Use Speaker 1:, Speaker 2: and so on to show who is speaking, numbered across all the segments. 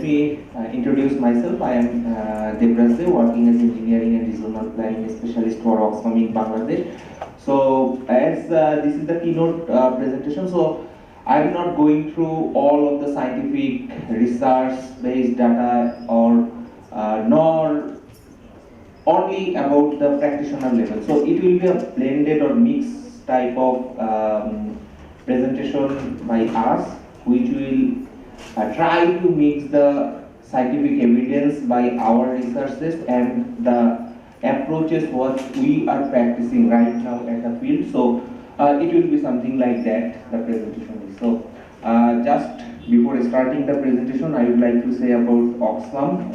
Speaker 1: me introduce myself. I am Debrasde, working as engineering and regional planning specialist for Oxfam in Bangladesh. So, as this is the keynote presentation, so I am not going through all of the scientific research-based data or nor only about the practitioner level. So it will be a blended or mixed type of presentation by us, which will try to mix the scientific evidence by our researchers and the approaches what we are practicing right now at the field. So it will be something like that, the presentation is. So just before starting the presentation, I would like to say about Oxfam.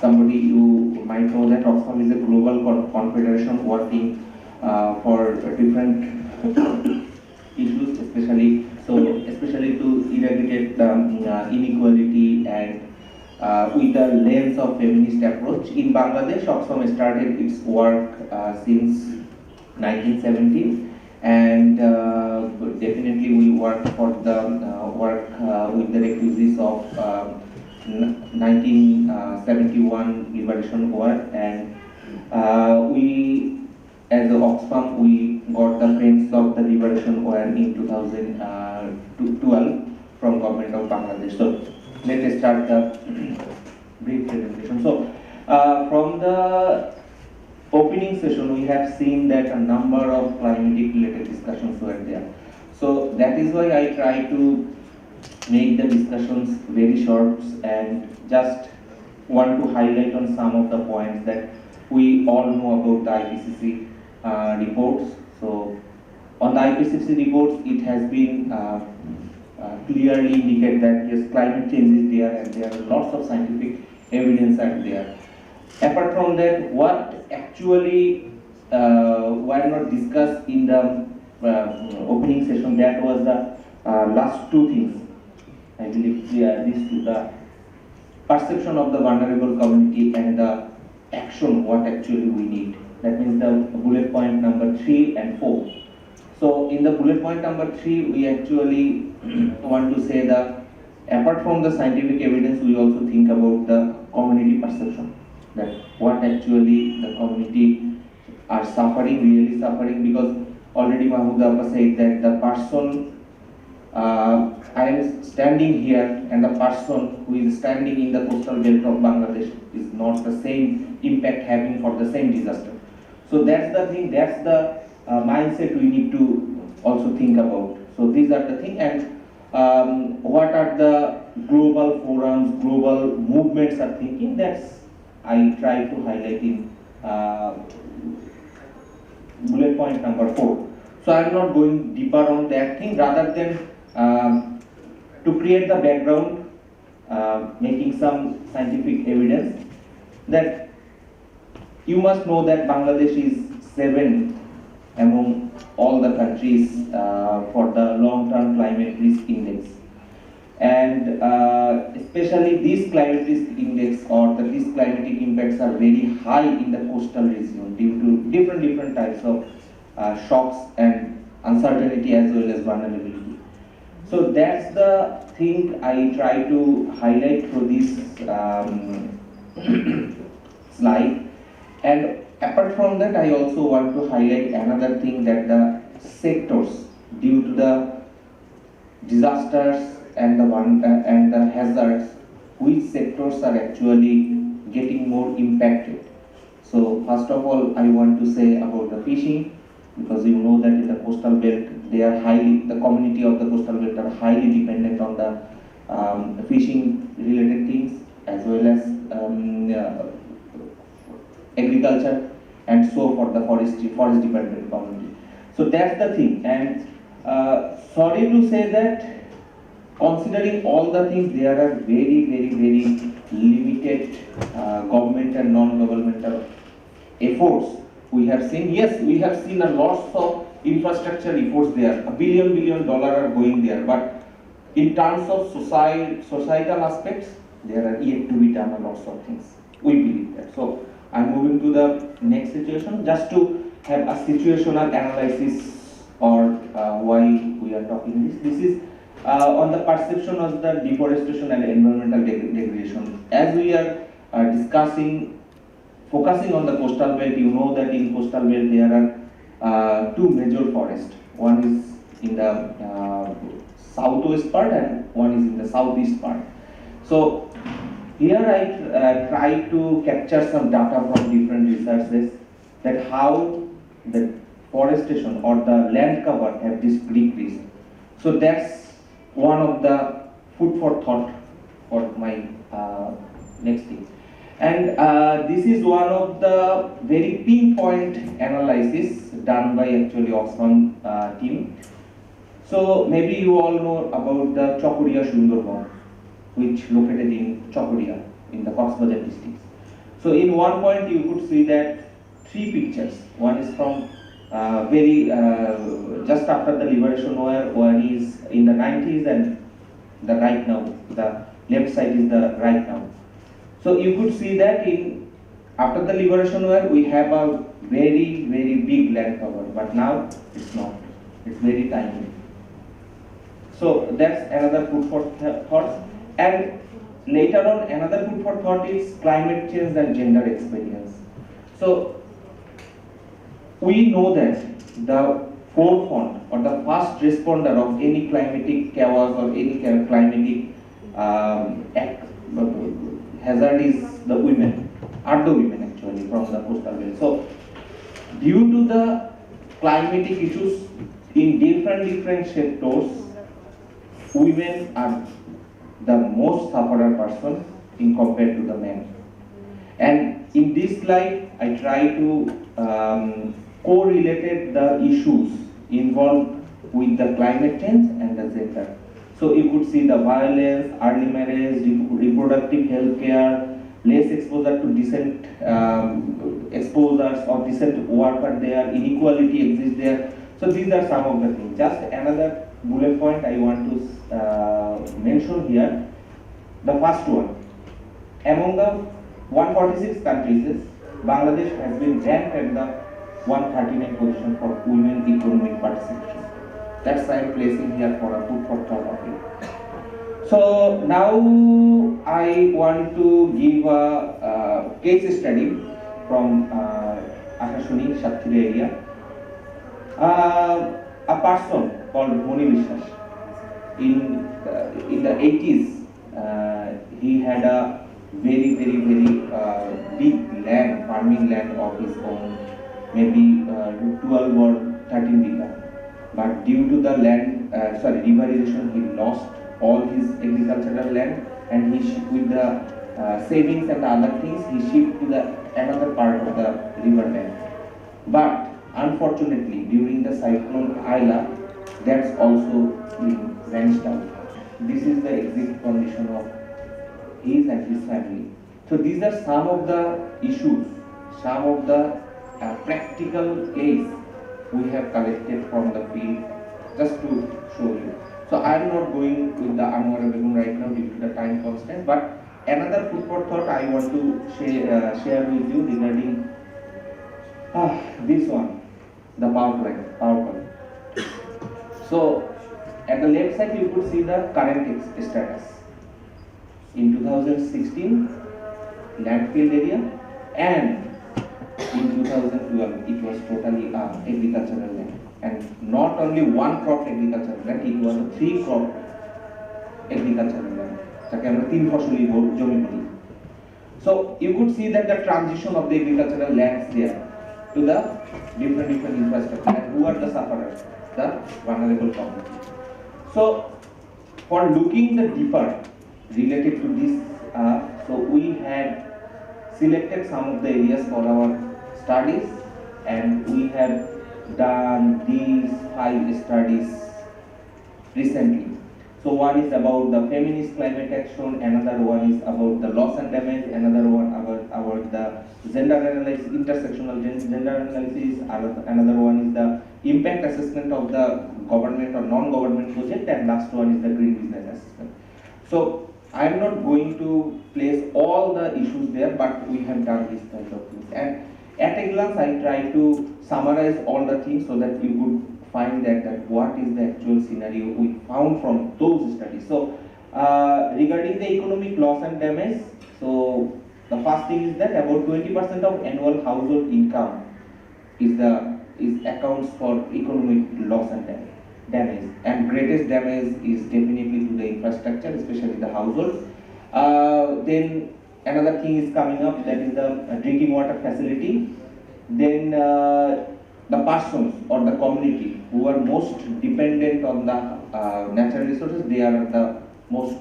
Speaker 1: Somebody you might know that Oxfam is a global confederation working for different issues, especially to eradicate inequality and with the lens of feminist approach. In Bangladesh, Oxfam started its work since 1917, and definitely we work for the work with the refugees of 1971 Liberation War, and we, as the Oxfam, we got the Friends of the Liberation War in 2012 from government of Bangladesh. So let us start the brief presentation. So from the opening session, we have seen that a number of climatic related discussions were there. So that is why I try to make the discussions very short and just want to highlight on some of the points that we all know about the IPCC reports. So on the IPCC reports, it has been clearly indicated that yes, climate change is there and there are lots of scientific evidence are there. Apart from that, what actually were not discussed in the opening session, that was the last two things. I believe these two, the perception of the vulnerable community and the action, what actually we need. That means the bullet point number 3 and 4. So in the bullet point number 3, we actually want to say that apart from the scientific evidence, we also think about the community perception. That what actually the community are suffering, really suffering, because already Mahmoud Abba said that the person I am standing here and the person who is standing in the coastal belt of Bangladesh is not the same impact having for the same disaster. So that's the thing, that's the mindset we need to also think about. So these are the thing, and what are the global forums, global movements are thinking, that's I try to highlight in bullet point number 4. So I'm not going deeper on that thing, rather than to create the background, making some scientific evidence that you must know that Bangladesh is 7th among all the countries for the long-term climate risk index, and especially this climate risk index or these climatic impacts are very high in the coastal region due to different types of shocks and uncertainty as well as vulnerability. So that's the thing I try to highlight through this slide. And apart from that, I also want to highlight another thing, that the sectors, due to the disasters and the hazards, which sectors are actually getting more impacted. So first of all, I want to say about the fishing, because you know that in the coastal belt, the community of the coastal belt are highly dependent on the fishing related things, as well as agriculture, and so for the forest dependent community. So that's the thing, and sorry to say that considering all the things, there are very limited government and non-governmental efforts. We have seen, yes, we have seen a lots of infrastructure efforts there, $1 billion are going there, but in terms of societal aspects, there are yet to be done a lots of things. We believe that. So I'm moving to the next situation, just to have a situational analysis or why we are talking this. This is on the perception of the deforestation and environmental degradation. As we are focusing on the coastal belt, you know that in coastal belt there are two major forests. One is in the southwest part and one is in the southeast part. So here I try to capture some data from different researches that how the forestation or the land cover have decreased. So that's one of the food for thought for my next thing. And this is one of the very pinpoint analysis done by actually Oxfam team. So maybe you all know about the Chokoria Sundarban, which located in Chokoria in the Coxbazar district. So in one point you could see that three pictures. One is from just after the liberation war, one is in the 90s, and the right now, the left side is the right now. So you could see that after the liberation war we have a very big land cover, but now it's not. It's very tiny. So that's another food for thought. And later on, another food for thought is climate change and gender experience. So we know that the forefront or the first responder of any climatic chaos or any climatic hazard is the women, are the women actually from the coastal belt. So due to the climatic issues in different sectors, women are the most sufferer person in compared to the men. And in this slide, I try to correlate the issues involved with the climate change and the gender. So you could see the violence, early marriage, reproductive health care, less exposure to decent exposures or decent worker there, inequality exists there. So these are some of the things. Just another bullet point I want to mention here. The first one, among the 146 countries, Bangladesh has been ranked at the 139 position for women economic participation. That's why I'm placing here for a food for thought of it. So now I want to give a case study from Akashuni, Shatri area. A person called Moni Vishwas. In the 80s, he had a very big land, farming land of his own, maybe 12 or 13 bigger. But due to the river erosion, he lost all his agricultural land, and with the savings and other things, he shifted to the another part of the river land. But unfortunately, during the cyclone Ayla, that's also been vanished out. This is the exit condition of his and his family. So these are some of the issues, some of the practical case we have collected from the field, just to show you. So I am not going with the Anwar Begum right now due to the time constraint, but another food for thought I want to share with you regarding this one, the power plant. So at the left side you could see the current status. In 2016, landfill area, and in 2012 it was totally agricultural land, and not only one crop agricultural land, it was a 3 crop agricultural land. So you could see that the transition of the agricultural lands there to the different infrastructure, and who are the sufferers? The vulnerable community. So for looking the deeper related to this, so we had selected some of the areas for our studies, and we have done these 5 studies recently. So one is about the feminist climate action, another one is about the loss and damage, another one about the gender analysis, intersectional gender analysis, another one is the impact assessment of the government or non-government project, and last one is the green business assessment. So I am not going to place all the issues there, but we have done this kind of things. And at a glance I try to summarize all the things so that you could find that what is the actual scenario we found from those studies. So regarding the economic loss and damage, so the first thing is that about 20% of annual household income is accounts for economic loss and damage, and greatest damage is definitely to the infrastructure, especially the household. Then another thing is coming up, that is the drinking water facility. Then the persons or the community who are most dependent on the natural resources, they are the most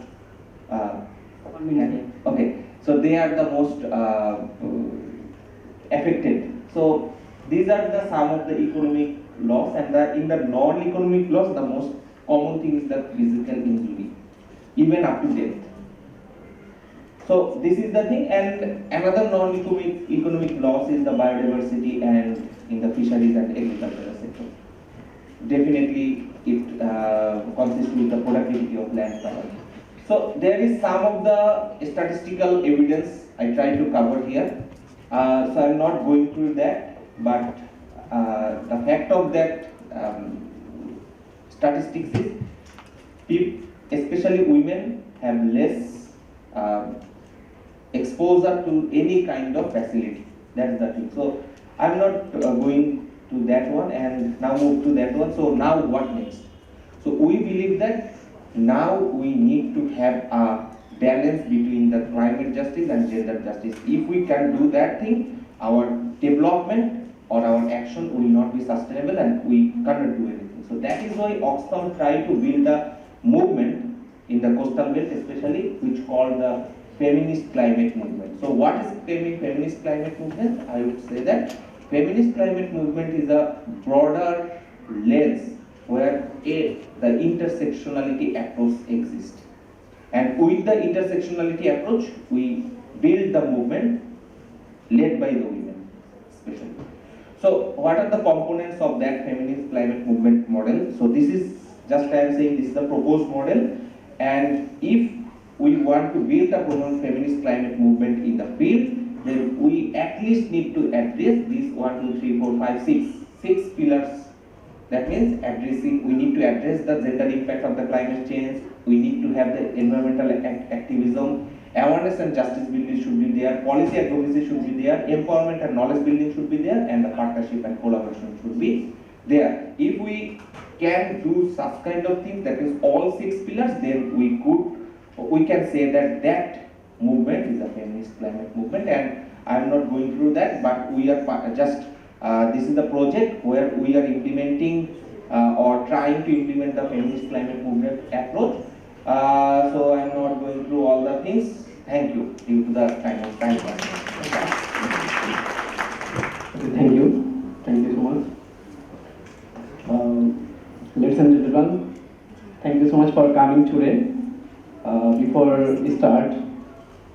Speaker 1: okay. So they are the most affected. So these are the some of the economic loss, and in the non-economic loss, the most common thing is the physical injury, even up to death. So this is the thing, and another non-economic loss is the biodiversity and in the fisheries and agricultural sector. Definitely, it consists with the productivity of land cover. So there is some of the statistical evidence I try to cover here. So I'm not going through that, but the fact of that statistics is, especially women have less exposure to any kind of facility. That's the thing. So I'm not going to that one, and now move to that one. So now what next? So we believe that now we need to have a balance between the climate justice and gender justice. If we can do that thing, our development or our action will not be sustainable, and we cannot do anything. So that is why Oxfam tried to build a movement in the coastal belt, especially, which called the feminist climate movement. So what is feminist climate movement? I would say that feminist climate movement is a broader lens where the intersectionality approach exists. And with the intersectionality approach, we build the movement led by the women, especially. So what are the components of that feminist climate movement model? So this is just I am saying this is the proposed model, and if we want to build a feminist climate movement in the field, then we at least need to address these 1, 2, 3, 4, 5, 6 pillars. That means we need to address the gender impact of the climate change. We need to have the environmental activism, awareness and justice building should be there, policy advocacy should be there, empowerment and knowledge building should be there, and the partnership and collaboration should be there. If we can do such kind of things, that is all 6 pillars, then we can say that movement is a feminist climate movement. And I am not going through that, but we are just this is the project where we are implementing or trying to implement the feminist climate movement approach. So I am not going through all the things. Thank you, due to the time constraint.
Speaker 2: Thank you so much. Ladies and gentlemen, thank you so much for coming today. Before we start,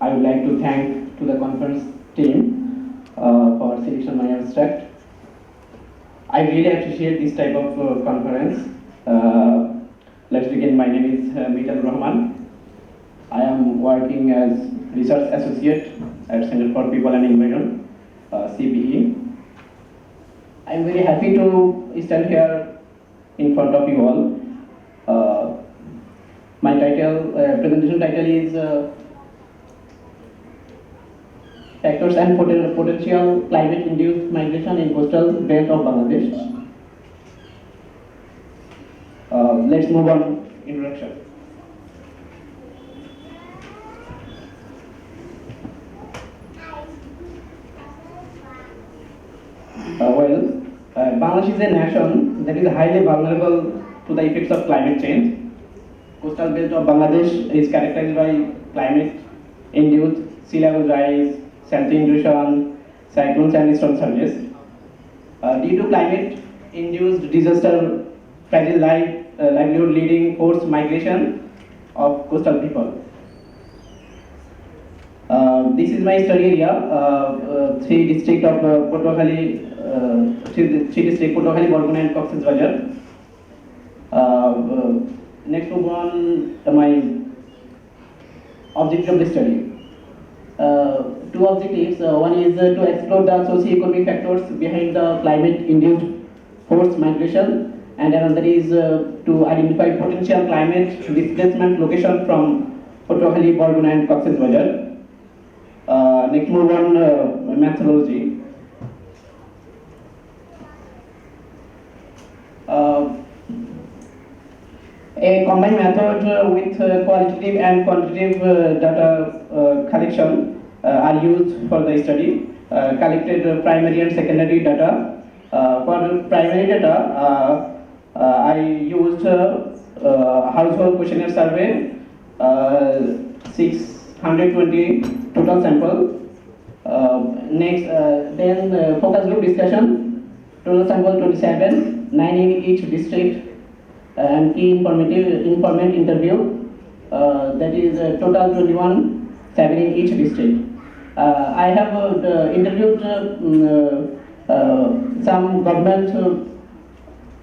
Speaker 2: I would like to thank to the conference team for selection my abstract. I really appreciate this type of conference. Let's begin. My name is Mitan Rahman. I am working as research associate at Center for People and Environment, CPE. I am very happy to stand here in front of you all. My presentation title is Factors and Potential Climate-Induced Migration in Coastal Belt of Bangladesh. Let's move on. Introduction. Bangladesh is a nation that is highly vulnerable to the effects of climate change. Coastal belt of Bangladesh is characterized by climate-induced sea level rise, saline erosion, cyclones and storm surges. Due to climate-induced disaster, fragile livelihood leading forced migration of coastal people. This is my study area, three district of Patuakhali, Patuakhali, Borgona and Cox's Bazar. Next move on my objective of the study. To two objectives. One is to explore the socio-economic factors behind the climate-induced forced migration, and another is to identify potential climate displacement location from Patuakhali, Barguna, and Cox's Bazar. Next, move on methodology. A combined method with qualitative and quantitative data collection are used for the study. Collected primary and secondary data. For primary data, I used household questionnaire survey, 620 total sample. Then focus group discussion, total sample 27, 9 in each district, and key informant interview, that is total 21, 7 in each district. I have interviewed some government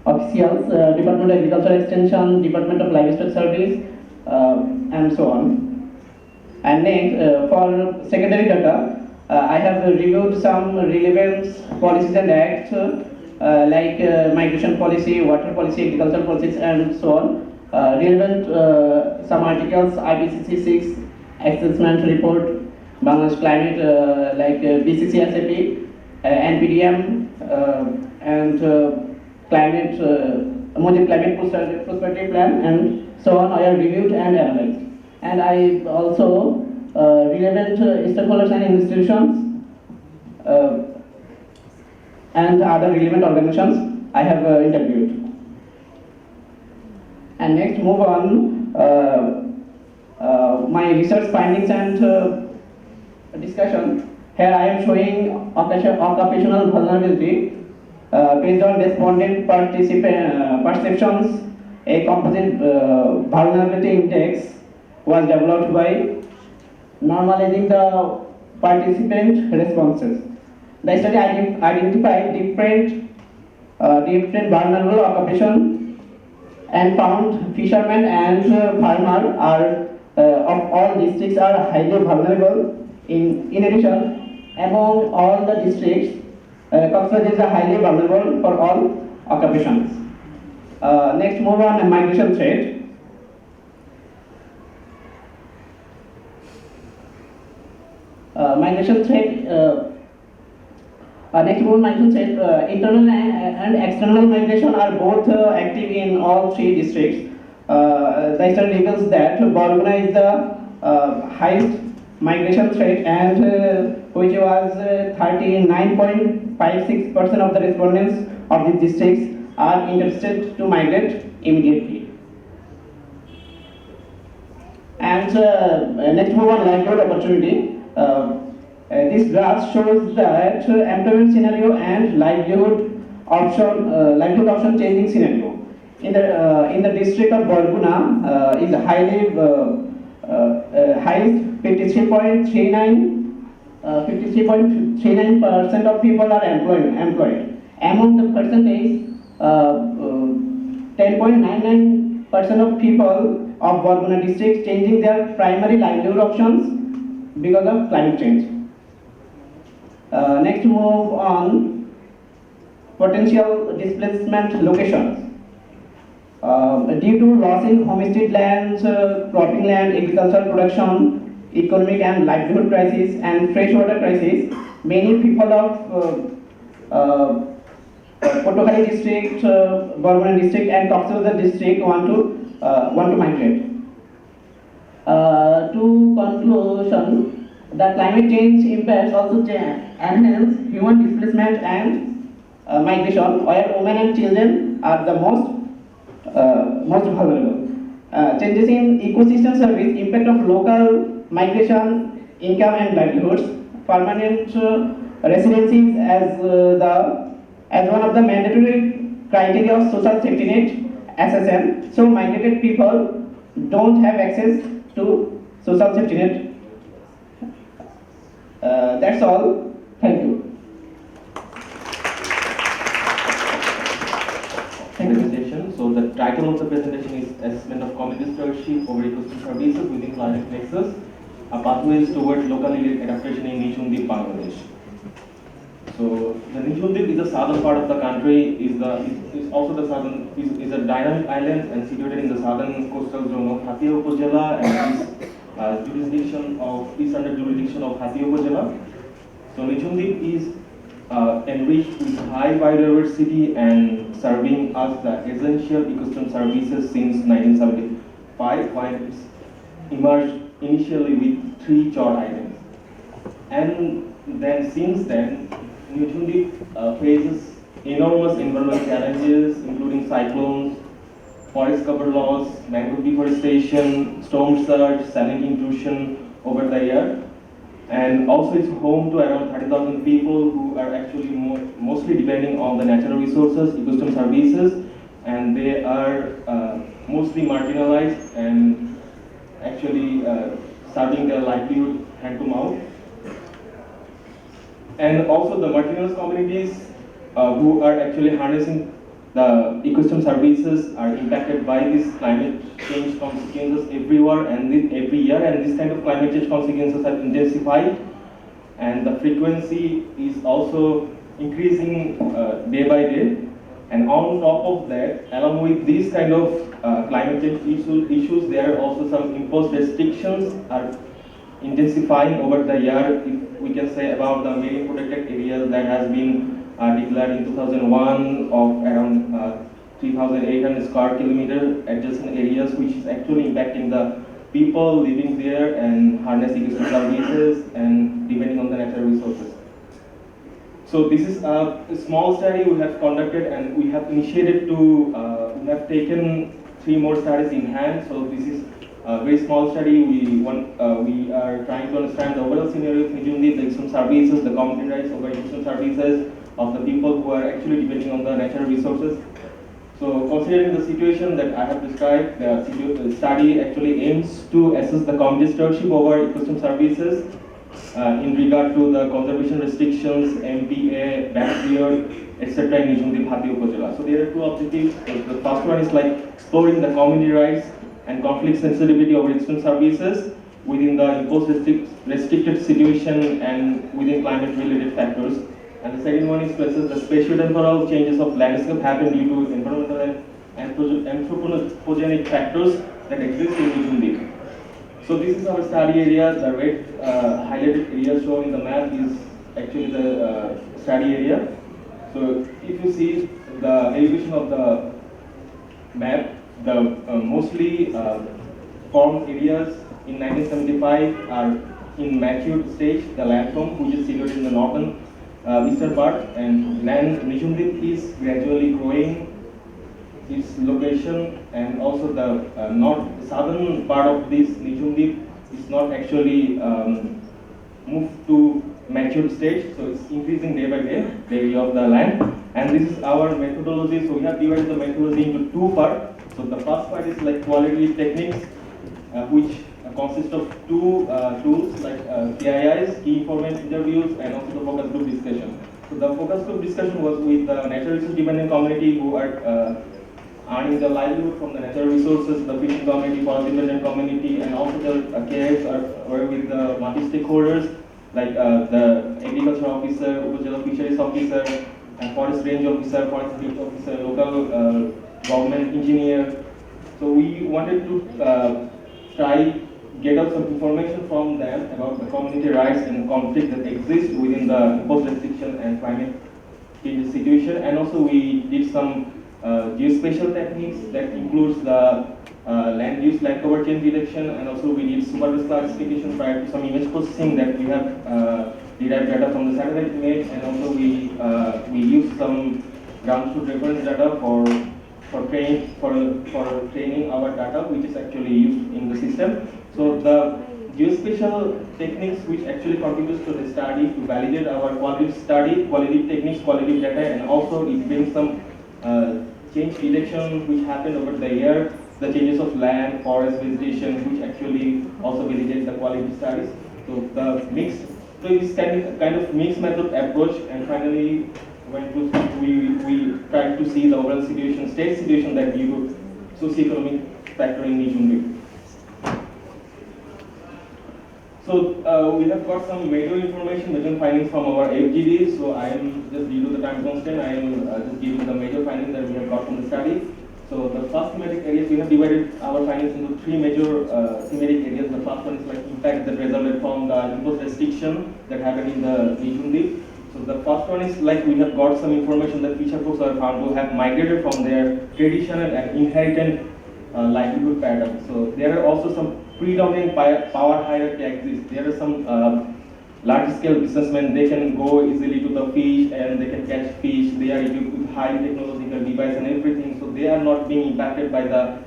Speaker 2: officials, Department of Agriculture Extension, Department of Livestock Service, and so on. And next, for secondary data, I have reviewed some relevant policies and acts like migration policy, water policy, agricultural policies, and so on. Relevant some articles, IPCC 6 assessment report, Bangladesh climate, like BCC SAP, NPDM, and climate, Modi climate prospective plan, and so on. I have reviewed and analyzed. And I also relevant stakeholders and institutions and other relevant organizations I have interviewed. And next, move on my research findings and discussion. Here I am showing occupational vulnerability based on respondent perceptions. A composite vulnerability index was developed by normalizing the participant responses. The study identified different vulnerable occupations and found fishermen and farmers are of all districts are highly vulnerable. In addition, among all the districts, Cox's is highly vulnerable for all occupations. Next, move on migration threat. Migration threat. Next, move on migration threat. Internal and external migration are both active in all three districts. The study reveals that Barguna is the highest migration threat, and which was 39.56% of the respondents of these districts are interested to migrate immediately. And next, move on livelihood opportunity. This graph shows that employment scenario and livelihood option changing scenario. In the district of Barguna is highly highest 53.39% of people are employed. Among the percentage, 10.99% of people of Barguna district changing their primary livelihood options because of climate change. Next, move on potential displacement locations. Due to loss in homestead lands, cropping land, agricultural production, economic and livelihood crisis, and freshwater crisis, many people of Patuakhali district, Barguna district, and Cox's district want to migrate. To conclusion, the climate change impacts also enhance human displacement and migration, where women and children are the most vulnerable. Changes in ecosystem service, impact of local migration, income and livelihoods, permanent residencies as one of the mandatory criteria of social safety net SSN. So migrated people don't have access to social safety net. That's all. Thank you.
Speaker 1: Presentation. So the title of the presentation is Assessment of Community Stewardship over Ecosystem Services within Climate Nexus. pathways towards local adaptation in Nijundeep, Bangladesh. So the Nijundeep is the southern part of the country, is also the southern is a dynamic island and situated in the southern coastal zone of Hatia Upazila and is under jurisdiction of Hatia Upazila. So Nijundeep is enriched with high biodiversity and serving as the essential ecosystem services since 1975, when it's emerged initially with 3 chor islands. And then since then, Nijundeep faces enormous environmental challenges, including cyclones, forest cover loss, mangrove deforestation, storm surge, saline intrusion over the year. And also it's home to around 30,000 people who are actually mostly depending on the natural resources, ecosystem services, and they are mostly marginalized and actually serving their livelihood hand to mouth. And also the marginalized communities who are actually harnessing the ecosystem services are impacted by these climate change consequences everywhere and every year, and this kind of climate change consequences have intensified, and the frequency is also increasing day by day. And on top of that, along with these kind of climate change issues, there are also some imposed restrictions are intensifying over the year. If we can say about the marine protected areas that has been declared in 2001 of around 3,800 square kilometer adjacent areas, which is actually impacting the people living there and harnessing ecosystem services and depending on the natural resources. So this is a small study we have conducted, and we have initiated to, we have taken 3 more studies in hand. So this is a very small study. We are trying to understand the overall scenario of Nijundeep, the ecosystem services, the community rights over ecosystem services of the people who are actually depending on the natural resources. So considering the situation that I have described, the study actually aims to assess the community stewardship over ecosystem services in regard to the conservation restrictions, MPA, back period, etc. in Nijundeep Hatia Upazila. So there are 2 objectives. The first one is like exploring the community rights and conflict sensitivity over ecosystem services within the imposed restricted situation and within climate related factors. And the second one is to assess the spatiotemporal changes of landscape happen due to environmental and anthropogenic factors that exist in Nijundeep. So this is our study area. The red highlighted area shown in the map is actually the study area. So if you see the elevation of the map, the mostly formed areas in 1975 are in mature stage. The landform, which is situated in the northern eastern part, and land Nijundeep is gradually growing its location, and also the southern part of this Nijundeep is not actually moved to mature stage, so it's increasing day by day the area of the land. And this is our methodology. So we have divided the methodology into 2 parts. So the first part is like quality techniques, which consist of 2 tools like KIIs, key informant interviews, and also the focus group discussion. So the focus group discussion was with the natural resource dependent community who are earning the livelihood from the natural resources, the fishing community, forest dependent community, and also the KIIs were with the multi stakeholders like the agriculture officer, Upazila fisheries officer, and forest range officer, forest field officer, local government engineer. So we wanted to try get out some information from them about the community rights and conflict that exist within the imposed restriction and climate change situation. And also we did some geospatial techniques that includes the land use, land cover change detection, and also we did supervised classification prior to some image processing that we have derived data from the satellite image, and also we used some ground truth reference data for training our data, which is actually used in the system. So the geospatial techniques which actually contributes to the study to validate our qualitative study, qualitative techniques, qualitative data, and also it brings some change detection which happened over the year, the changes of land, forest, vegetation, which actually also validate the quality studies. So the mix, so it's kind of mixed method approach, and finally we tried to see the overall situation, state situation that due to socioeconomic factor in Nijundeep. So we have got some major information, major findings from our FGD. So I am just due to the time constraint, I am just giving the major findings that we have got from the study. So the first thematic areas, we have divided our findings into three major thematic areas. The first one is like impact that resulted from the imposed restriction that happened in the Nijundeep. So the first one is like we have got some information that fisher folks are found to have migrated from their traditional and inherited livelihood pattern. So there are also some predominant power hierarchy exists. There are some large scale businessmen, they can go easily to the fish and they can catch fish. They are equipped with high technological device and everything. So they are not being impacted by the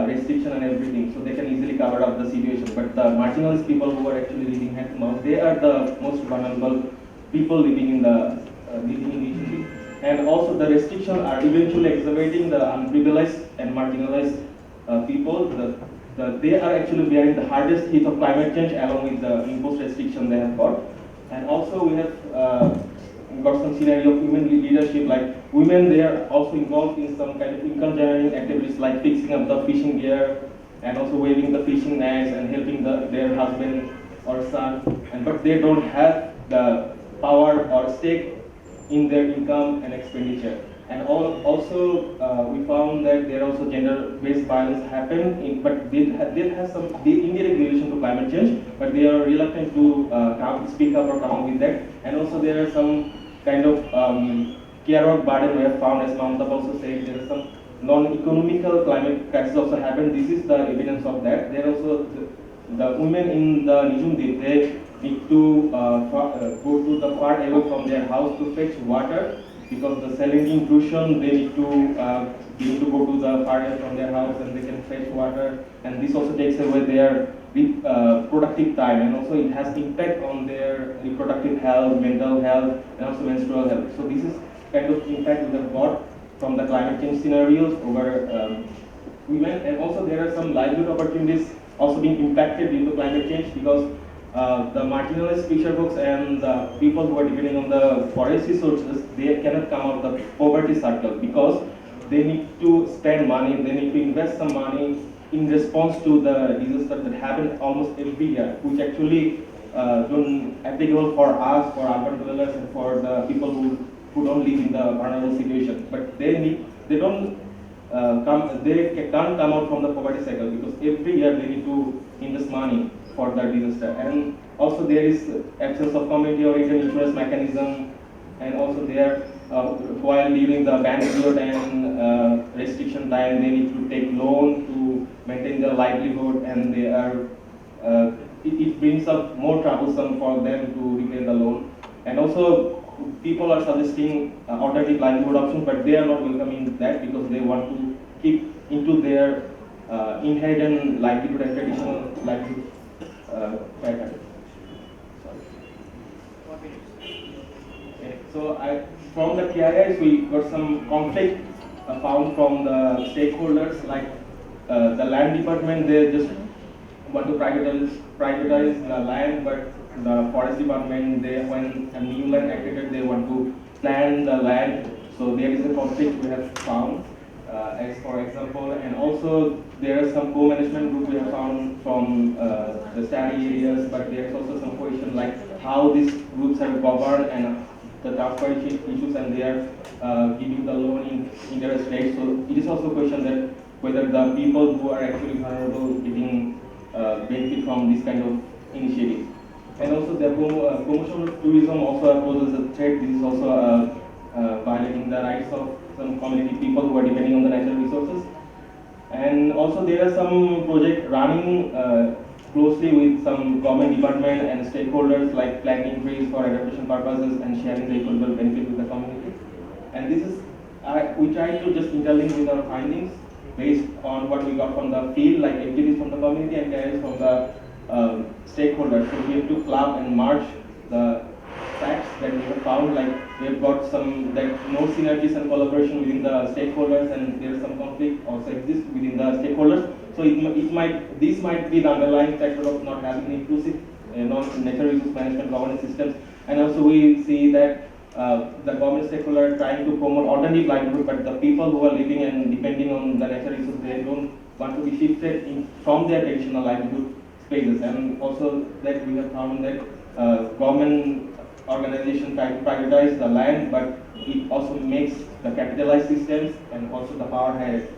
Speaker 1: restriction and everything. So they can easily cover up the situation. But the marginalized people who are actually living hand to mouth, they are the most vulnerable people living in the city. And also the restrictions are eventually exacerbating the unprivileged and marginalized people. They are actually bearing the hardest hit of climate change along with the imposed restriction they have got. And also we have got some scenario of women leadership, like women, they are also involved in some kind of income generating activities like fixing up the fishing gear and also waving the fishing nets and helping their husband or son, but they don't have the power or stake in their income and expenditure. And also we found that there are also gender-based violence happen, but they have some indirect relation to climate change, but they are reluctant to speak up or come up with that. And also there are some kind of care or burden we have found, as Mamta also said, there are some non-economical climate crisis also happen. This is the evidence of that. There are also the women in the Nijundeep, they need to go to the far away from their house to fetch water, because the salinity intrusion, they need to go to the far away from their house and they can fetch water, and this also takes away their productive time, and also it has impact on their reproductive health, mental health, and also menstrual health. So this is kind of impact we have got from the climate change scenarios over women. And also there are some livelihood opportunities also being impacted due to climate change, because the marginalized fisher folks and the people who are depending on the forest resources, they cannot come out of the poverty circle, because they need to spend money, they need to invest some money in response to the disaster that happen almost every year, which actually don't applicable for us, for urban dwellers, and for the people who don't live in the vulnerable situation. But they don't they can't come out from the poverty cycle, because every year they need to invest money for the disaster. And also there is absence of community oriented insurance mechanism, and also there while during the ban period and restriction time, they need to take loan to maintain their livelihood, and they are it brings up more troublesome for them to repay the loan. And also people are suggesting alternative livelihood options, but they are not welcoming that, because they want to keep into their inherent livelihood and traditional livelihood pattern. Okay. So from the KIIs, we got some conflict found from the stakeholders, like the land department, they just want to privatize the land, but the forest department, when a new land activated, they want to plan the land. So there is a conflict we have found, as for example. And also there are some co-management group we have found from the study areas, but there is also some question like how these groups are governed and the transparency issues, and they are giving the loan in interest rate. So it is also a question that whether the people who are actually vulnerable getting benefit from this kind of initiative. And also the promotion of tourism also poses a threat. This is also violating the rights of some community people who are depending on the natural resources. And also there are some projects running closely with some government department and stakeholders, like planting trees for adaptation purposes and sharing the equitable benefit with the community. And this is, we try to just interlink with our findings based on what we got from the field, like activities from the community and carries from the stakeholders. So we have to club and merge the facts that we have found, like we have got some that no synergies and collaboration within the stakeholders, and there is some conflict also exists within the stakeholders. So this might be the underlying factor of not having inclusive natural resource management governance systems. And also we see that the government stakeholder are trying to promote alternative livelihood, but the people who are living and depending on the natural resources, they don't want to be shifted from their traditional livelihood spaces, and also that we have found that government organization try to privatize the land, but it also makes the capitalized systems and also the power heads.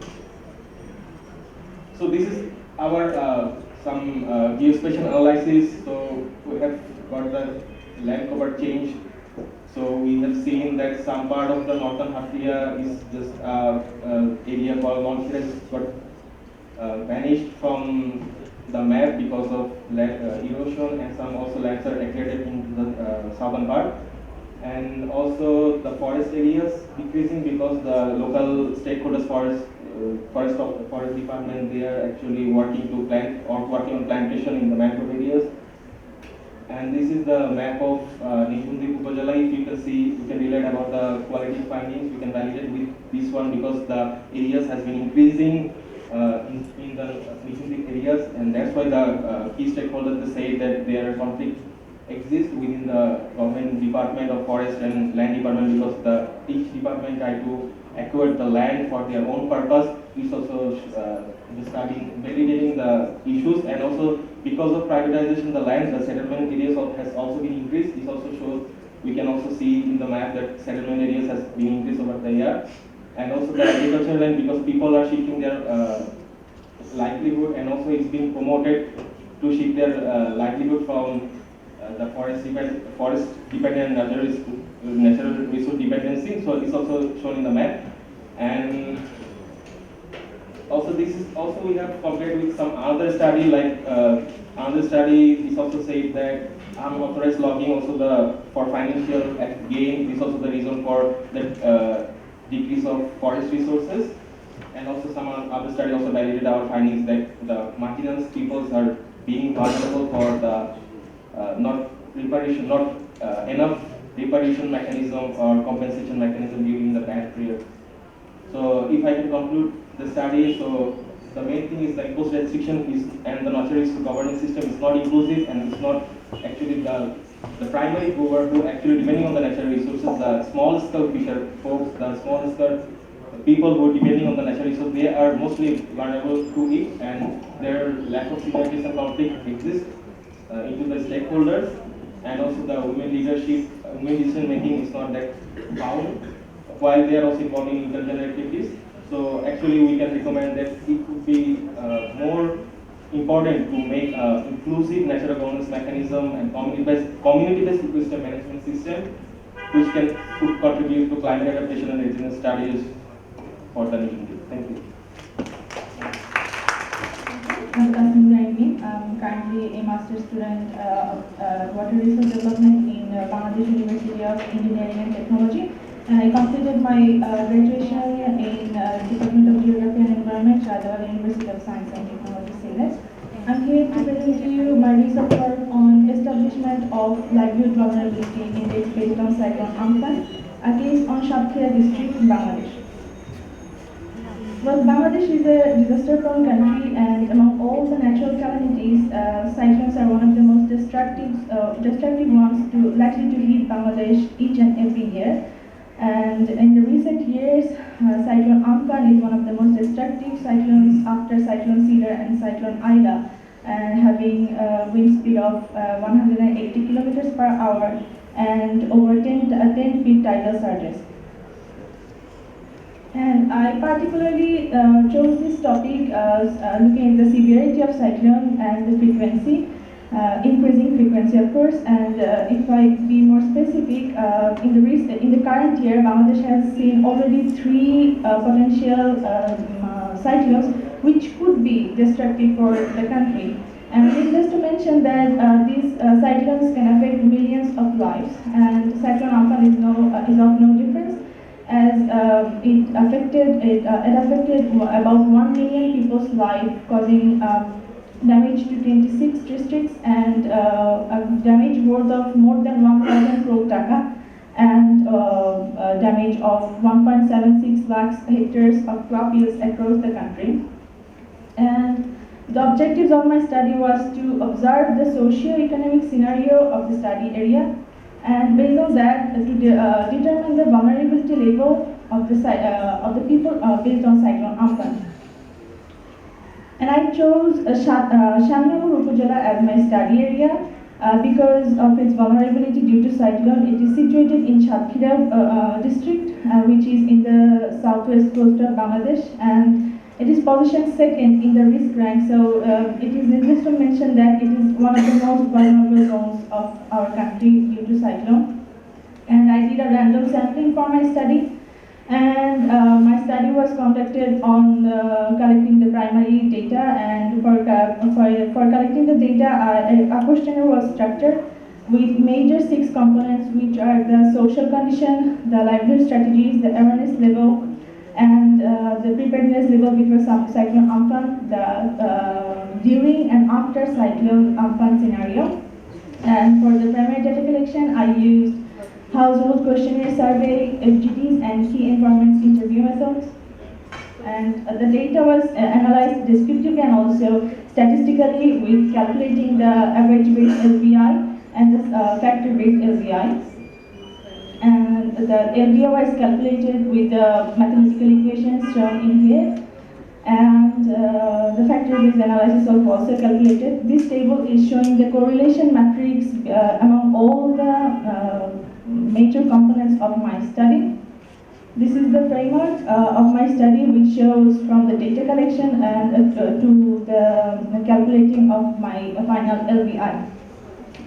Speaker 1: So this is our some geospatial analysis. So we have got the land cover change. So we have seen that some part of the northern Hatia is just area called Montserrat got vanished from the map because of erosion, and some also lands are accreted into the southern part. And also the forest areas decreasing because the local stakeholders, forest department, they are actually working to plant or working on plantation in the mangrove areas. And this is the map of Nishundip Upajala. If you can see, you can relate about the quality findings. We can validate with this one because the areas has been increasing in the Nishundip areas, and that's why the key stakeholders, they say that there are conflict exist within the government department of forest and land department, because each department try to acquire the land for their own purpose. It's also starting validating the issues, and also because of privatization, the land, the settlement areas has also been increased. This also shows, we can also see in the map that settlement areas has been increased over the year, and also the agricultural land, because people are shifting their livelihood, and also it's been promoted to shift their livelihood from the forest dependent natural resource dependency. So it's also shown in the map. And also this is also we have compared with some other study, like another study is also said that unauthorized logging also for financial gain is also the reason for the decrease of forest resources. And also some other study also validated our findings that the marginal peoples are being vulnerable for the not enough reparation mechanism or compensation mechanism during the bad period. So if I can conclude the study, so the main thing is the imposed restriction is, and the natural resource governance system is not inclusive, and it's not actually the primary grower who actually depending on the natural resources. The small scale fisher folks, the small scale people who are depending on the natural resource, they are mostly vulnerable to it, and their lack of synergies and conflict exists into the stakeholders, and also the women leadership, women decision making is not that found, while they are also involved in intergender activities. So actually we can recommend that it would be more important to make inclusive natural governance mechanism and community-based ecosystem management system, which could contribute to climate adaptation and resilience studies for the nation. Thank you.
Speaker 3: I'm currently a master's student of water resource development in Bangladesh University of Engineering and Technology, and I completed my graduation in Department of Geography and Environment, Shahjahan University of Science and Technology, Sylhet. I'm here to present to you my research work on establishment of livelihood vulnerability index based on cyclone Amphan, a case on Shabkhira district in Bangladesh. Well, Bangladesh is a disaster-prone country, and among all the natural calamities, cyclones are one of the most destructive ones likely to hit Bangladesh each and every year. And in the recent years, Cyclone Amphan is one of the most destructive cyclones after Cyclone Cedar and Cyclone Aida, and having a wind speed of 180 kilometers per hour and over 10 feet tidal surges. And I particularly chose this topic as looking at the severity of cyclone and the frequency, increasing frequency of course. And if I be more specific, in the current year, Bangladesh has seen already 3 potential cyclones which could be destructive for the country. And needless to mention that these cyclones can affect millions of lives, and Cyclone Amphan is of no difference, as it affected about 1 million people's life, causing damage to 26 districts and a damage worth of more than 1,000 crore taka, and damage of 1.76 lakhs hectares of crop yields across the country. And the objectives of my study was to observe the socio-economic scenario of the study area, and based on that, to determine the vulnerability level of the people based on Cyclone Amphan. And I chose Shamnagar Upazila as my study area because of its vulnerability due to cyclone. It is situated in Satkhira district, which is in the southwest coast of Bangladesh, and it is positioned second in the risk rank. So it is needless to mention that it is one of the most vulnerable zones of our country due to cyclone. And I did a random sampling for my study. And my study was conducted on collecting the primary data, and for collecting the data, a questionnaire was structured with major 6 components, which are the social condition, the livelihood strategies, the awareness level, and the preparedness level before cyclone Amphan, the during and after cyclone Amphan scenario. And for the primary data collection, I used household questionnaire survey, FGTs, and key informants interview methods. And the data was analyzed descriptively and also statistically with calculating the average-based LVI and the factor-based LVI. And the LVI was calculated with the mathematical equations shown in here. And the factor-based analysis was also calculated. This table is showing the correlation matrix among all the major components of my study. This is the framework of my study, which shows from the data collection and to the calculating of my final LVI.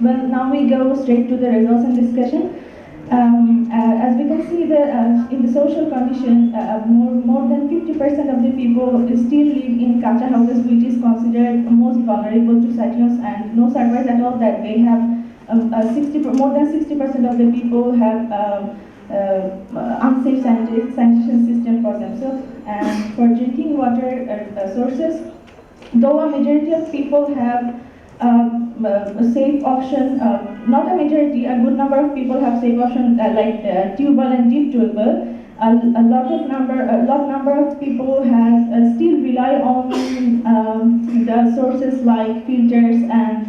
Speaker 3: Well, now we go straight to the results and discussion. As we can see, in the social condition, more than 50% of the people still live in kacha houses, which is considered most vulnerable to cyclones, and no surprise at all that they have more than 60% of the people have unsafe sanitation system for themselves. And for drinking water sources, though a majority of people have a safe option, not a majority, a good number of people have safe option like tubewell and deep tubewell. A lot number of people have still rely on the sources like filters and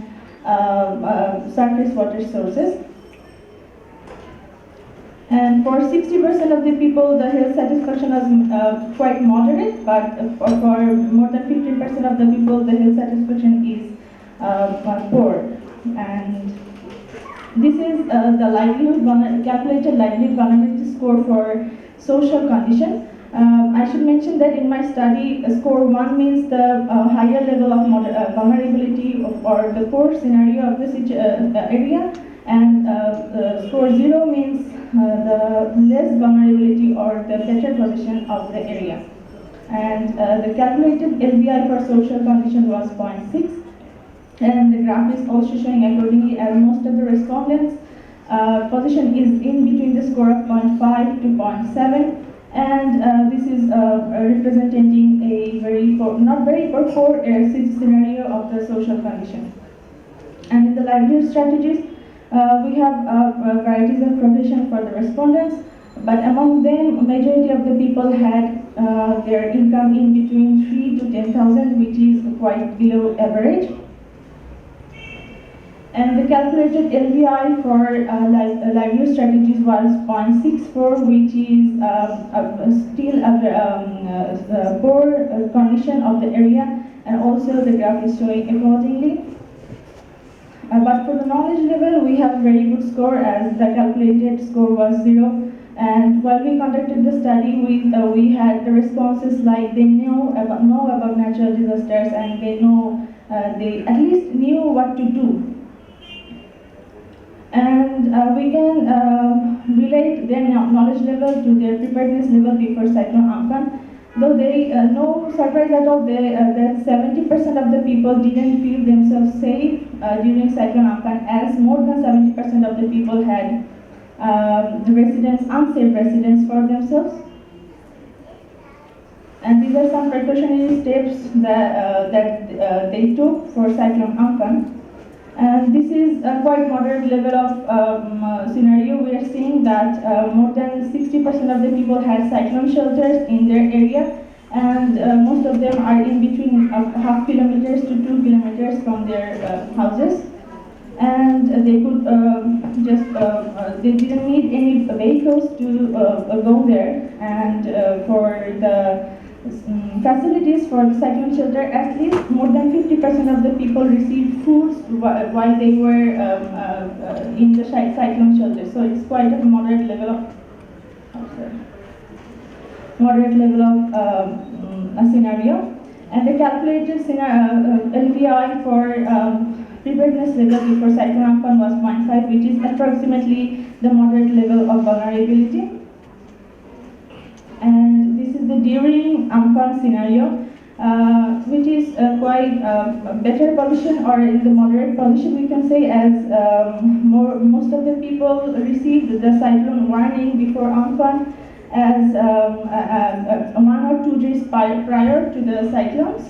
Speaker 3: surface water sources. And for 60% of the people, the health satisfaction is quite moderate, but for more than 15% of the people, the health satisfaction is poor. And this is the calculated livelihood vulnerability score for social condition. I should mention that in my study, score 1 means the higher level of vulnerability or the poor scenario of the area, and score 0 means the less vulnerability or the better position of the area. And the calculated LVI for social condition was 0.6, and the graph is also showing accordingly, as most of the respondents' position is in between the score of 0.5 to 0.7. And this is representing a not very poor scenario of the social condition. And in the livelihood strategies, we have varieties of profession for the respondents, but among them, a majority of the people had their income in between 3 to 10,000, which is quite below average. And the calculated LVI for livelihood strategies was 0.64, which is still a poor condition of the area, and also the graph is showing accordingly. But for the knowledge level, we have very good score, as the calculated score was 0. And while we conducted the study, we had the responses like they know about natural disasters, and they at least knew what to do. And we can relate their knowledge level to their preparedness level before cyclone Amphan. Though they no surprise at all, that 70% of the people didn't feel themselves safe during cyclone Amphan, as more than 70% of the people had unsafe residence for themselves. And these are some precautionary steps that they took for cyclone Amphan. And this is a quite moderate level of scenario. We are seeing that more than 60% of the people had cyclone shelters in their area, and most of them are in between half kilometers to 2 kilometers from their houses. And they could they didn't need any vehicles to go there. And for the facilities for the cyclone shelter. At least more than 50% of the people received foods while they were in the cyclone shelter. So it's quite a moderate level of a scenario. And the calculated LVI for preparedness level before cyclone Amphan was 0.5, which is approximately the moderate level of vulnerability. And this is the during Amphan scenario, which is quite better position, or in the moderate position we can say, as most of the people received the cyclone warning before Amphan as 1 or 2 days prior to the cyclones,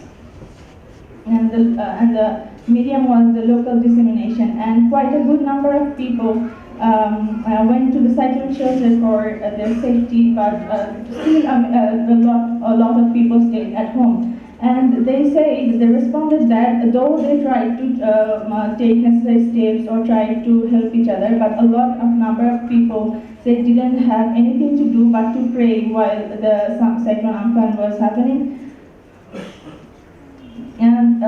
Speaker 3: and the medium was the local dissemination, and quite a good number of people went to the cyclone shelter for their safety, but still a lot of people stayed at home. And they say, they responded that though they tried to take necessary steps or tried to help each other, but a lot of number of people they didn't have anything to do but to pray while the cyclone Amphan was happening. And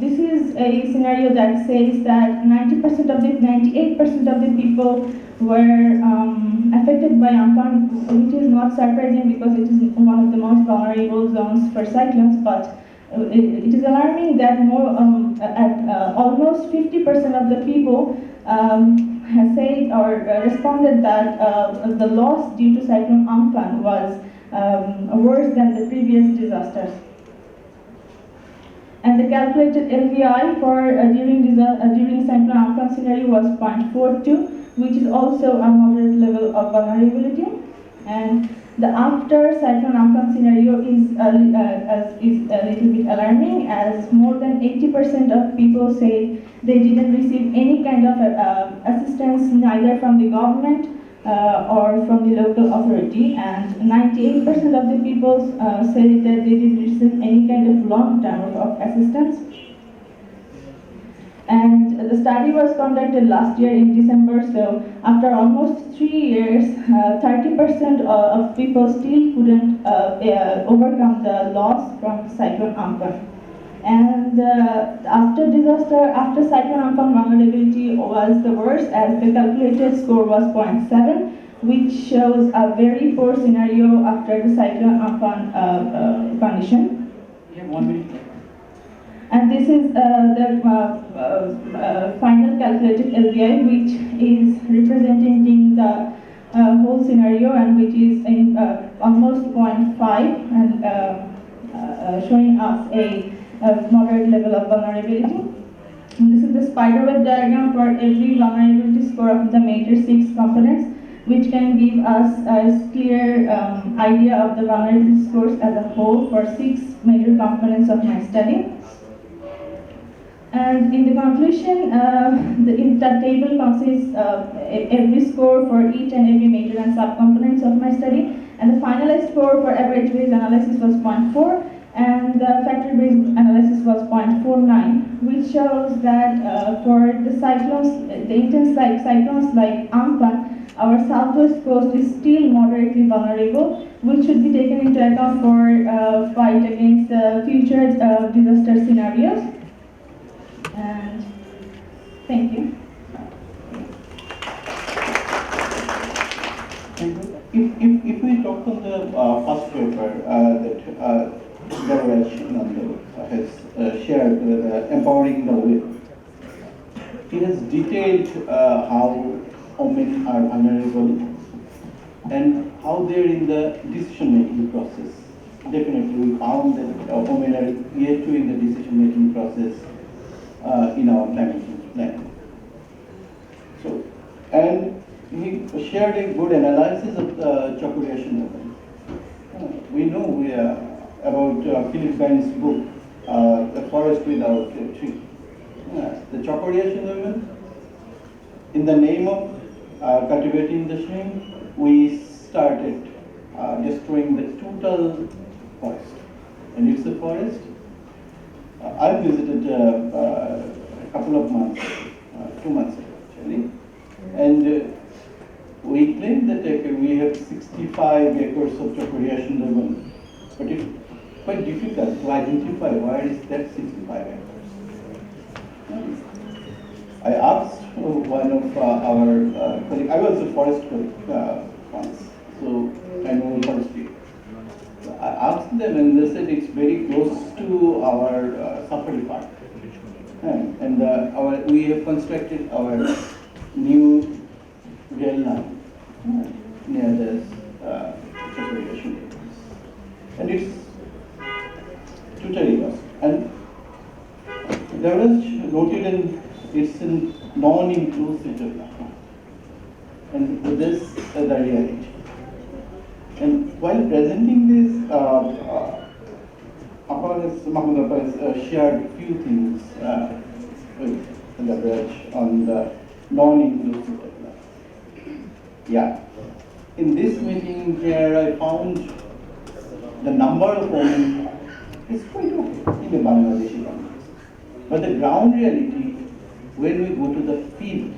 Speaker 3: this is a scenario that says that 98% of the people were affected by Amphan, which is not surprising because it is one of the most vulnerable zones for cyclones. But it is alarming that almost 50% of the people has said or responded that the loss due to cyclone Amphan was worse than the previous disasters. And the calculated LVI for during cyclone Amphan scenario was 0.42, which is also a moderate level of vulnerability. And the after cyclone Amphan scenario is a little bit alarming, as more than 80% of people say they didn't receive any kind of assistance, neither from the government or from the local authority, and 98% of the people say that they didn't receive any kind of long-term of assistance. And the study was conducted last year in December, so after almost 3 years, 30% of people still couldn't overcome the loss from cyclone Amphan. And after cyclone Amphan, vulnerability was the worst, as the calculated score was 0.7, which shows a very poor scenario after the cyclone Amphan condition.
Speaker 2: Yeah, 1 minute.
Speaker 3: And this is the final calculated LVI, which is representing the whole scenario, and which is in almost 0.5, and showing us a moderate level of vulnerability. And this is the spiderweb diagram for every vulnerability score of the major 6 components, which can give us a clear idea of the vulnerability scores as a whole for 6 major components of my study. And in the conclusion, the table consists of every score for each and every major and subcomponents of my study, and the finalized score for average-based analysis was 0.4, and the factor-based analysis was 0.49, which shows that for the cyclones, the intense cyclones like Amphan, our southwest coast is still moderately vulnerable, which should be taken into account for fight against future disaster scenarios. And thank you.
Speaker 4: If we talk on the first paper that Deborah has shared, Empowering the Will, it has detailed how women are vulnerable and how they're in the decision-making process. Definitely, we found that women are yet to in the decision-making process in our climate change plan. So, and he shared a good analysis of the chocolation level. We know about Philip Bain's book, The Forest Without a Tree. The chocolation level, in the name of cultivating the shrimp, we started destroying the total forest. And it's a forest. I visited a couple of months, 2 months ago actually, and we claimed that we have 65 acres of recreation level, but quite difficult to identify where is that 65 acres. I asked one of our colleagues, I was a forest colleague once, so I know forestry. I asked them and they said it's very close to our safari park. We have constructed our new rail line near this safari. And it's totally lost. And there was noted in it's in non-inclusive development. And this is the reality. And while presenting this, Mahmoud has shared a few things with the bridge on the non-inclusive development. Yeah. In this meeting here, I found the number of women is quite okay in the Bangladeshi context. But the ground reality, when we go to the field,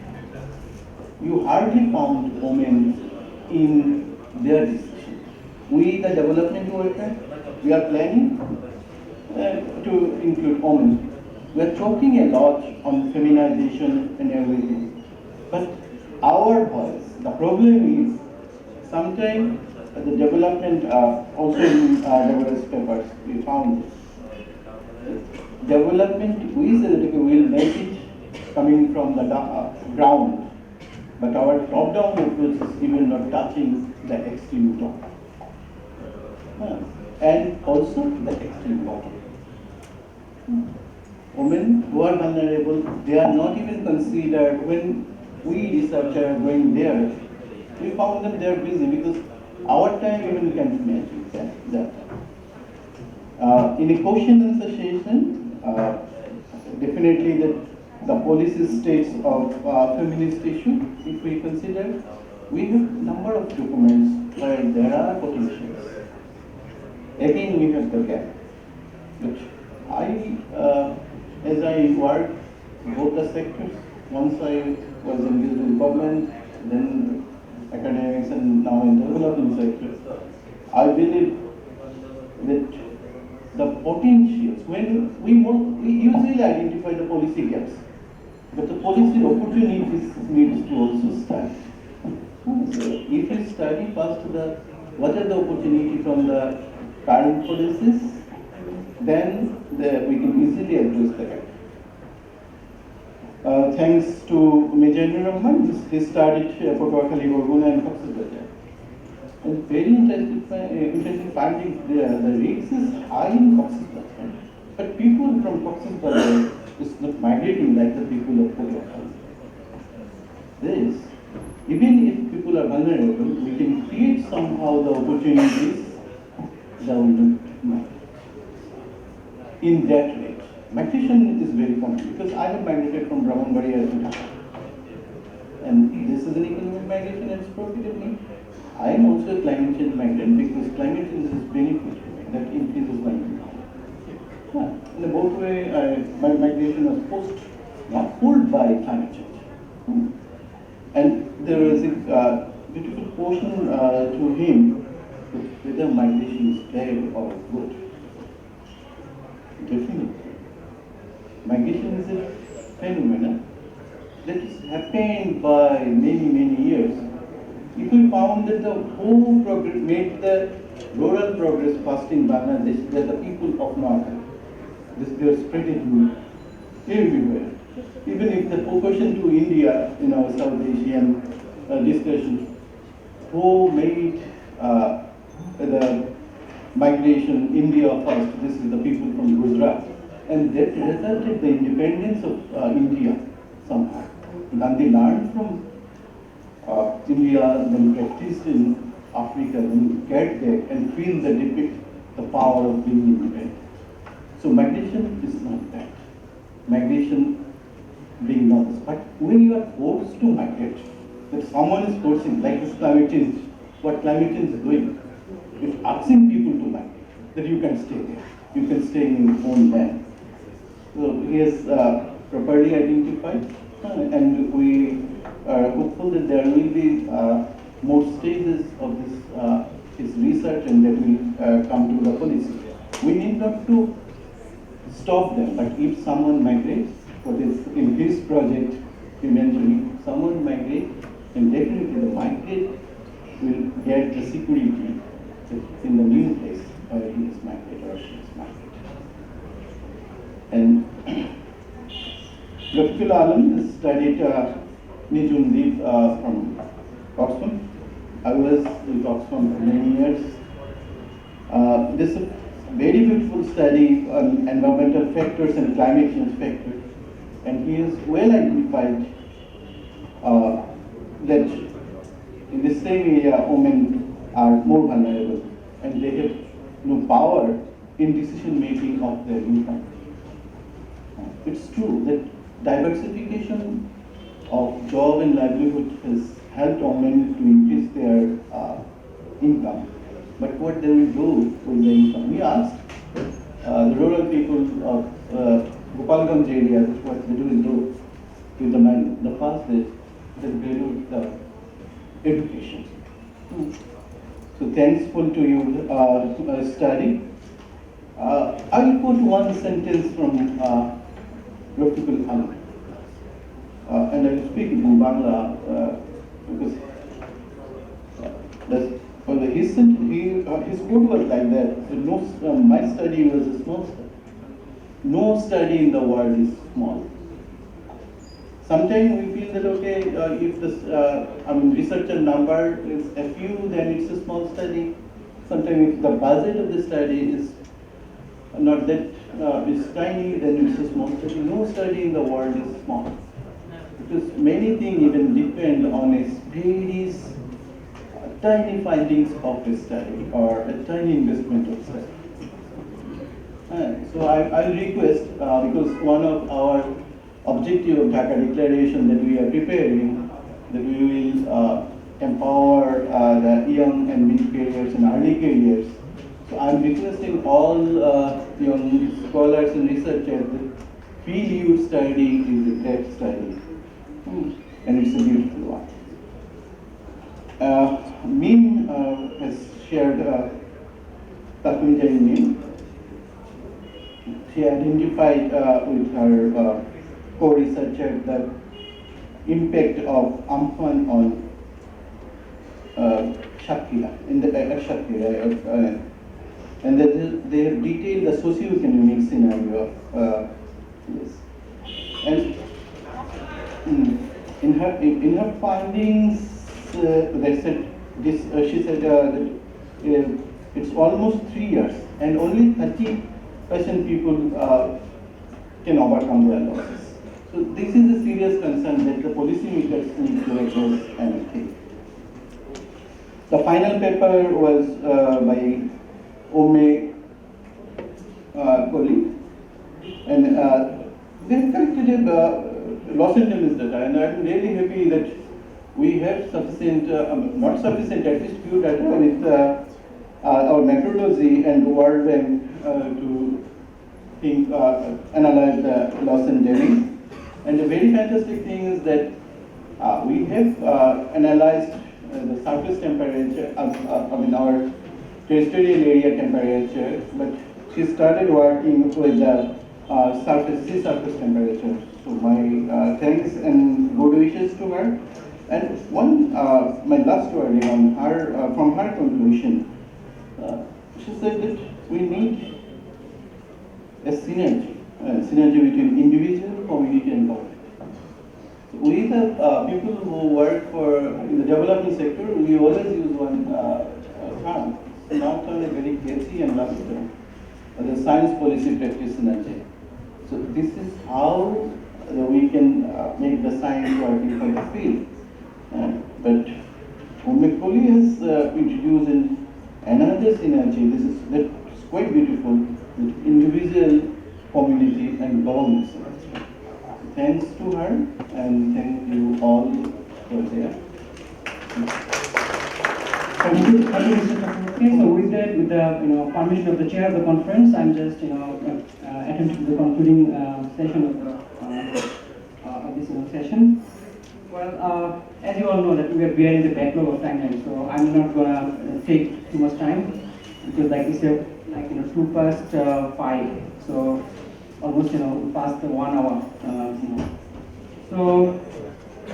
Speaker 4: you hardly found women in their decision. We, the development worker, we are planning to include women. We are talking a lot on feminization and everything. But our voice, the problem is sometimes the development, also in diverse papers, we found development, we say that we will make it coming from the ground, but our top-down approach is even not touching the extreme top. And also the extreme bottom. Women who are vulnerable, they are not even considered. When we researchers are going there, we found them they are busy because our time even can't imagine that. In a question and session, definitely the policy states of feminist issue, if we consider, we have number of documents where there are potentials. Again, we have the gap. But as I work both the sectors, once I was engaged in government, then academics, and now in the development sector, I believe that the potentials, when we usually identify the policy gaps, but the policy opportunities needs to also study. So if we study first what are the opportunity from the current policies, then we can easily address the gap. Thanks to Major Rahman, he started Patuakhali, Gorgona and Cox's Bazar. And very interesting finding there, the rates is high in Cox's Bazar. But people from Cox's Bazar is not migrating like the people of Patuakhali. This, even if people are vulnerable, we can create somehow the opportunities that will not migrate. In that rate. Migration is very common because I have migrated from Brahmanbari to Dhaka. And this is an economic migration and it's profitable. I am also a climate change migrant because climate change is beneficial, that increases my income. In a both way, my migration was pulled by climate change. And there is a beautiful portion to him whether migration is bad or good. Definitely. Migration is a phenomenon that has happened by many years. If we found that the whole progress made the rural progress first in Bangladesh, that the people of North, they are spreading everywhere. Even if the proportion to India in our South Asian discussion, who made the migration India first, this is the people from Gujarat. And that resulted the independence of India somehow. Gandhi learned from India, then practiced in Africa, then get there and feel the power of being independent. So migration is not that. Migration being not this. But when you are forced to migrate, that someone is forcing, like this climate change, what climate change is doing, it's asking people to migrate, that you can stay there, you can stay in your own land. So he has properly identified, and we are hopeful that there will be more stages of this his research, and that will come to the policy. we need not to stop them, but if someone migrates, for this, in his project, he mentioned if someone migrates, then definitely the migrate will get the security in the new place where he is migrated or she is migrated. And Rafiqul Alam studied Nijundeep from Oxford. I was with Oxford for many years. This is a very beautiful study on environmental factors and climate change factors. And he has well identified that in the same area, women are more vulnerable and they have no power in decision making of their income. It's true that diversification of job and livelihood has helped women to increase their income. But what they will do with the income? We asked the rural people of Gopalganj area what they will do with the money. The first is they value the education. So thankful to you study. I will quote one sentence from Rafiqul Alam. And I will speak in Bangla because his quote was like that. No, my study was a small study. No study in the world is small. Sometimes we feel that okay, if this researcher number is a few, then it's a small study. Sometimes if the budget of the study is not that is tiny, then it's a small study. No study in the world is small. Because many things even depend on a very tiny findings of a study or a tiny investment of study. So I'll request, because one of our objective of Dhaka Declaration that we are preparing, that we will empower the young and mid careers and early careers. So I'm requesting all young scholars and researchers that feel your study is a great study. And it's a beautiful one. Mim has shared Takminjari Mim. She identified with her co-researcher the impact of Amphan on Shakira, in the Shakira, and that they have detailed the socio-economic scenario of this. And in her findings, they said this. She said that it's almost 3 years, and only 30% people can overcome their losses. So this is a serious concern that the policymakers need to address and take. The final paper was by Ome colleague, and they have collected Los Angeles data, and I'm really happy that we have sufficient, not sufficient, at least few data with our methodology and World Bank to analyze the Los Angeles. And the very fantastic thing is that we have analyzed the surface temperature, our terrestrial area temperature, but she started working with the sea surface temperature. So my thanks and good wishes to her. And one, my last word on her, from her conclusion, she said that we need a synergy between individual, community, and government. We the people who work in the development sector, we always use one term. It's not only very catchy and lovely term, but the science policy practice synergy. So this is how we can make the science working for the field. But Omekoli has introduced another synergy. That's quite beautiful with individual, community, and government synergy. Thanks to her, and thank you all for there.
Speaker 2: Thank you, Mr. Chakraborty. So with that, with the permission of the chair of the conference, I'm just attempting the concluding session of this session. Well, as you all know that we are bearing the backlog of timeline, so I'm not gonna take too much time because, like we said, like 2 past 5, so almost past the 1 hour. So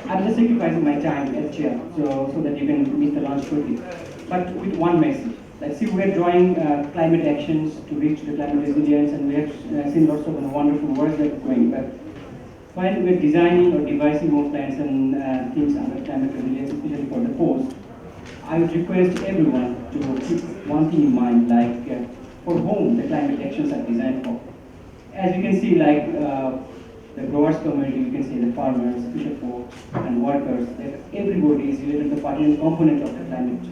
Speaker 2: I'm just sacrificing my time as chair, so that you can meet the lunch quickly. But with one message. Let's see, we're drawing climate actions to reach the climate resilience, and we have seen lots of wonderful works that are going. But while we're designing or devising more plans and things under climate resilience, especially for the coast, I would request everyone to keep one thing in mind, like for whom the climate actions are designed for. As you can see, like the growers community, you can see the farmers, fisher folk, and workers, that everybody is related to the pertinent component of the climate.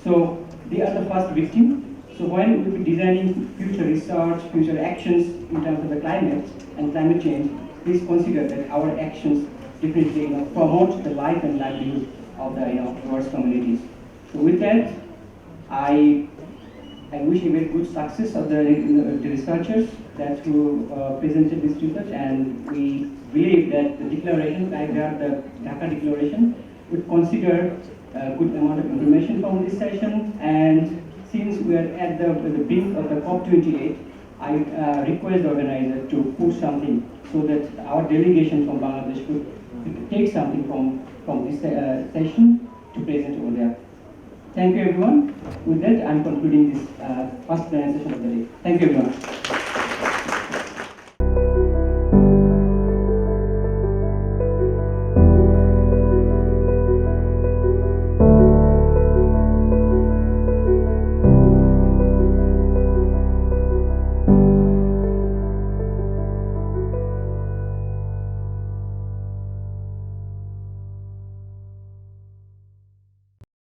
Speaker 2: So they are the first victim. So when we will be designing future research, future actions in terms of the climate and climate change, please consider that our actions definitely promote the life and livelihood of the growers communities. So with that, I wish a very good success of the researchers that who presented this research, and we believe that the declaration, like the Dhaka Declaration, would consider a good amount of information from this session. And since we are at the brink of the COP28, I request the organizer to put something so that our delegation from Bangladesh could take something from this session to present over there. Thank you, everyone. With that, I'm concluding this first plenary session of the day. Thank you, everyone.